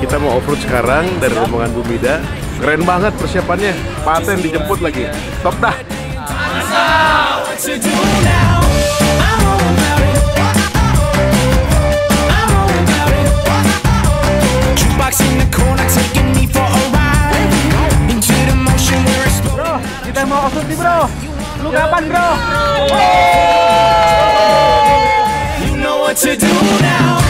Kita mau off-road sekarang dari rombongan BUMIDA. Keren banget persiapannya. Paten dijemput lagi. Top dah. Bro, kita mau off-road nih bro. Lu kapan bro? You know what to do now.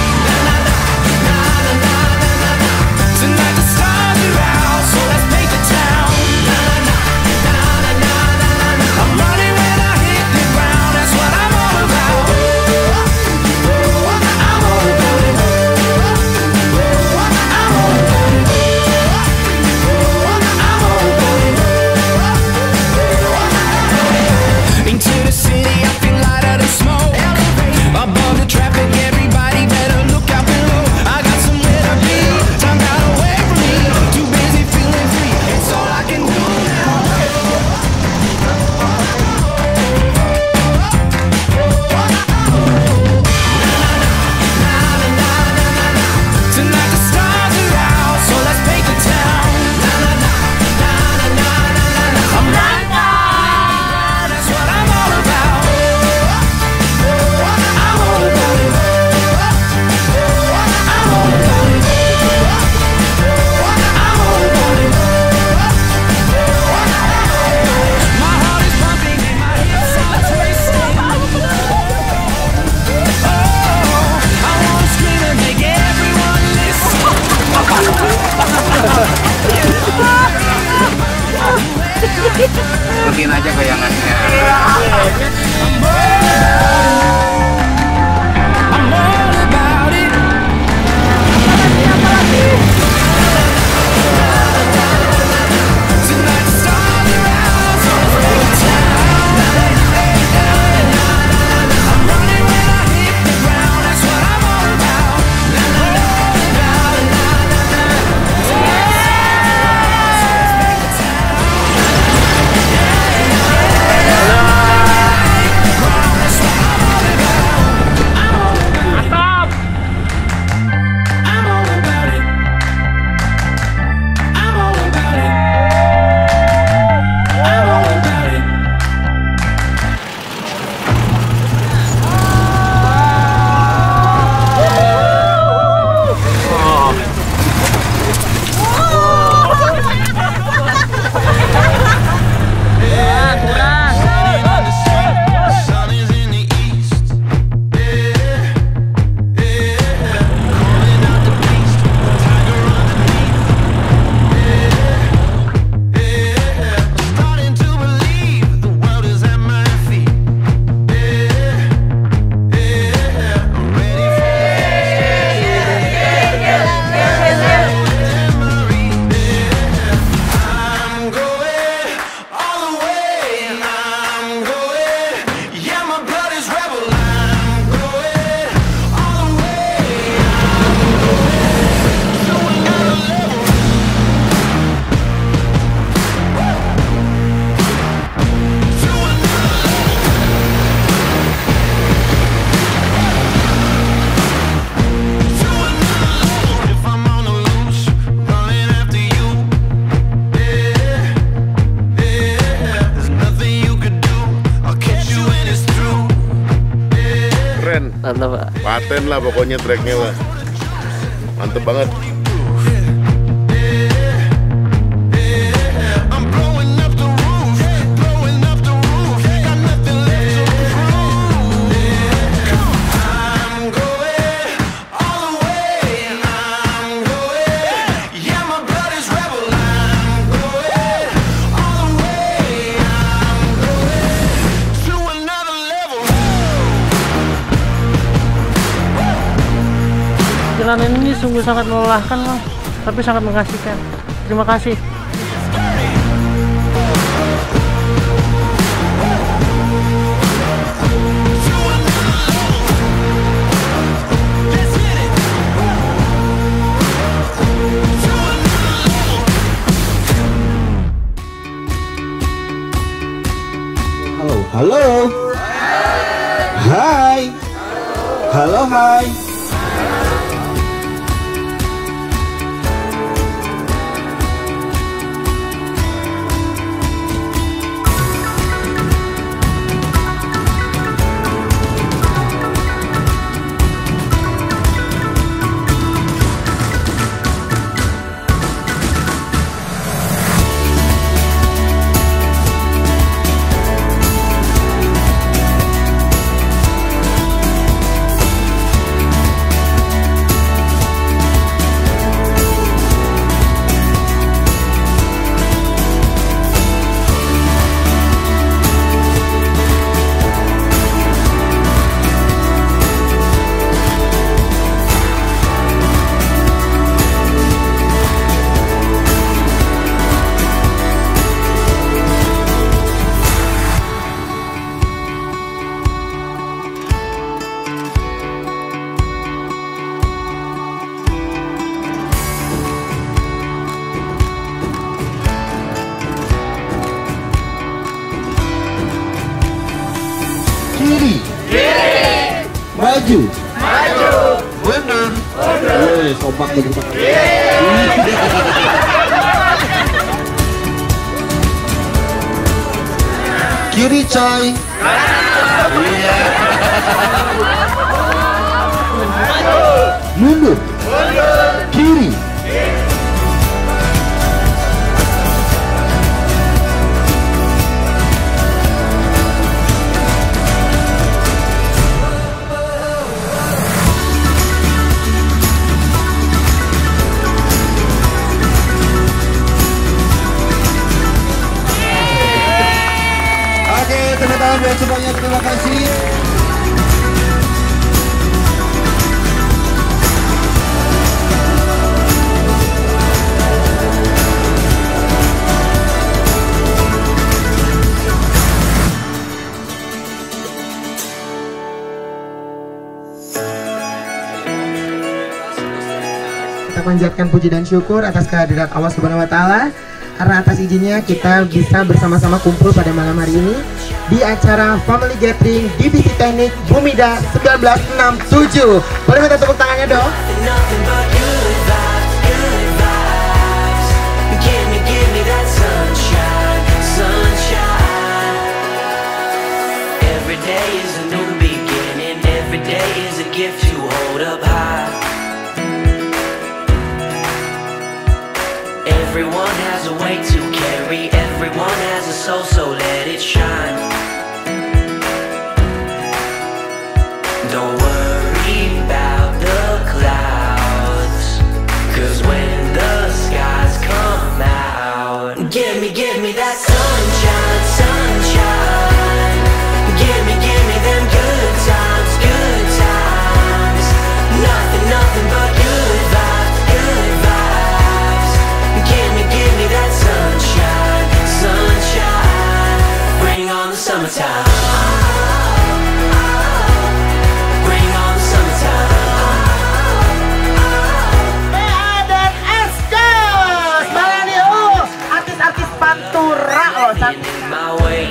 Rutin aja goyangannya. Mantap Pak. Paten lah pokoknya treknya lah. Mantep banget. Perjalanan ini sungguh sangat melelahkan Mas, tapi sangat mengasihkan. Terima kasih. Halo, halo. Hai. Halo, hai. Maju. Maju. Mundur. Mundur. Kompak begitu. Kiri coy. Mundur. Kiri. Tepuk tangan buat semuanya, terima kasih. Kita panjatkan puji dan syukur atas kehadiran Allah Subhanahu wa Ta'ala. Karena atas izinnya kita bisa bersama-sama kumpul pada malam hari ini di acara Family Gathering Divisi Teknik BUMIDA 1967. Boleh minta tepuk tangannya dong? Everyone has a way to carry, everyone has a soul, so let it shine. Don't worry about the clouds, 'cause when the skies come out, give me that sunshine, sunshine. Give me them good times, good times. Nothing but good vibes, good vibes. Give me that sunshine, sunshine. Bring on the summertime. Bring on the summertime. PA dan SK Balani artis-artis pantura loh. In my way.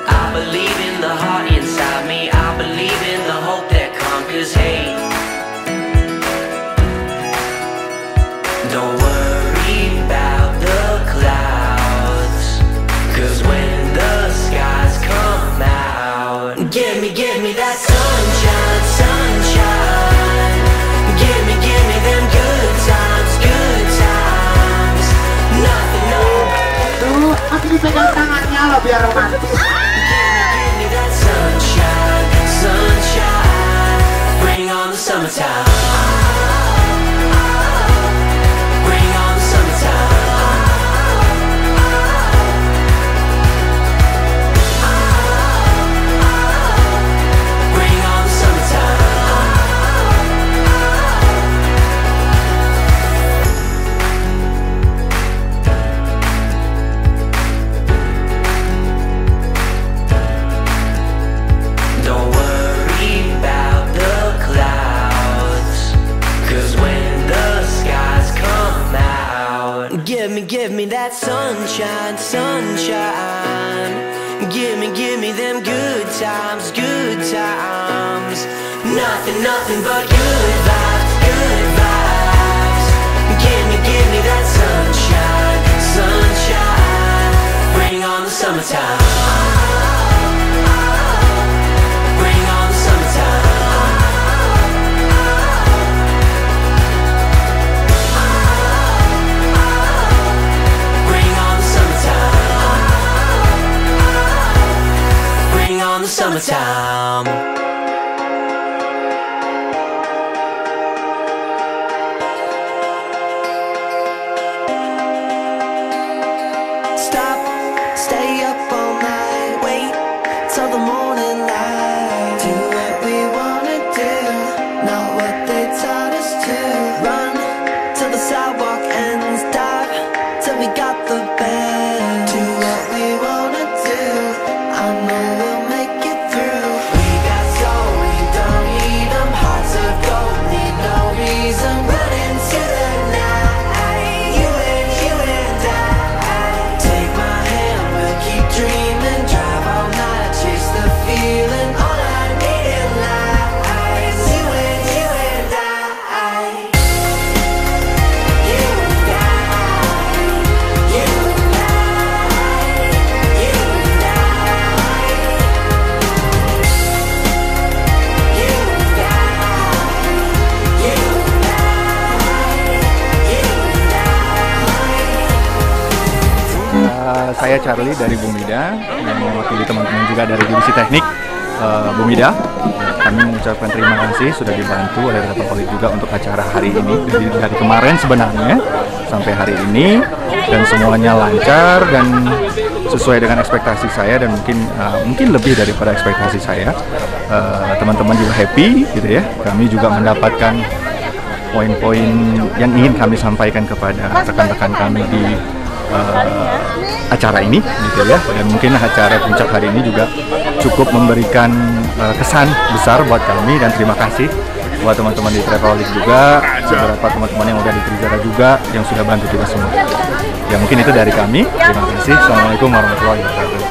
I believe in the heart inside me. I believe in the hope that conquers hate. Don't worry about the clouds, 'cause when the skies come out, give me that sunshine, sunshine. Give me them good times, good times. Nothing, no. Tuh, masih dipegang tangannya loh biar romantis. Give me that sunshine, sunshine. Bring on the summertime. Don't worry about the clouds. that sunshine, sunshine. Give me them good times, good times. Nothing, nothing but good vibes, good vibes. Give me that sunshine, sunshine. Bring on the summertime. Bring on the summertime. Bring on the summertime. Bring on the summertime. Saya Charlie dari BUMIDA, yang mewakili teman-teman juga dari divisi teknik BUMIDA. Kami mengucapkan terima kasih sudah dibantu oleh Travelholic juga untuk acara hari ini. Dari kemarin sebenarnya sampai hari ini, dan semuanya lancar dan sesuai dengan ekspektasi saya, dan mungkin lebih daripada ekspektasi saya. Teman-teman juga happy gitu ya. Kami juga mendapatkan poin-poin yang ingin kami sampaikan kepada rekan-rekan kami di acara ini gitu ya, dan mungkin acara puncak hari ini juga cukup memberikan kesan besar buat kami, dan terima kasih buat teman-teman di Travelholic juga, beberapa teman-teman yang udah di Trizara juga yang sudah bantu kita semua. Ya mungkin itu dari kami, terima kasih. Assalamualaikum warahmatullahi wabarakatuh.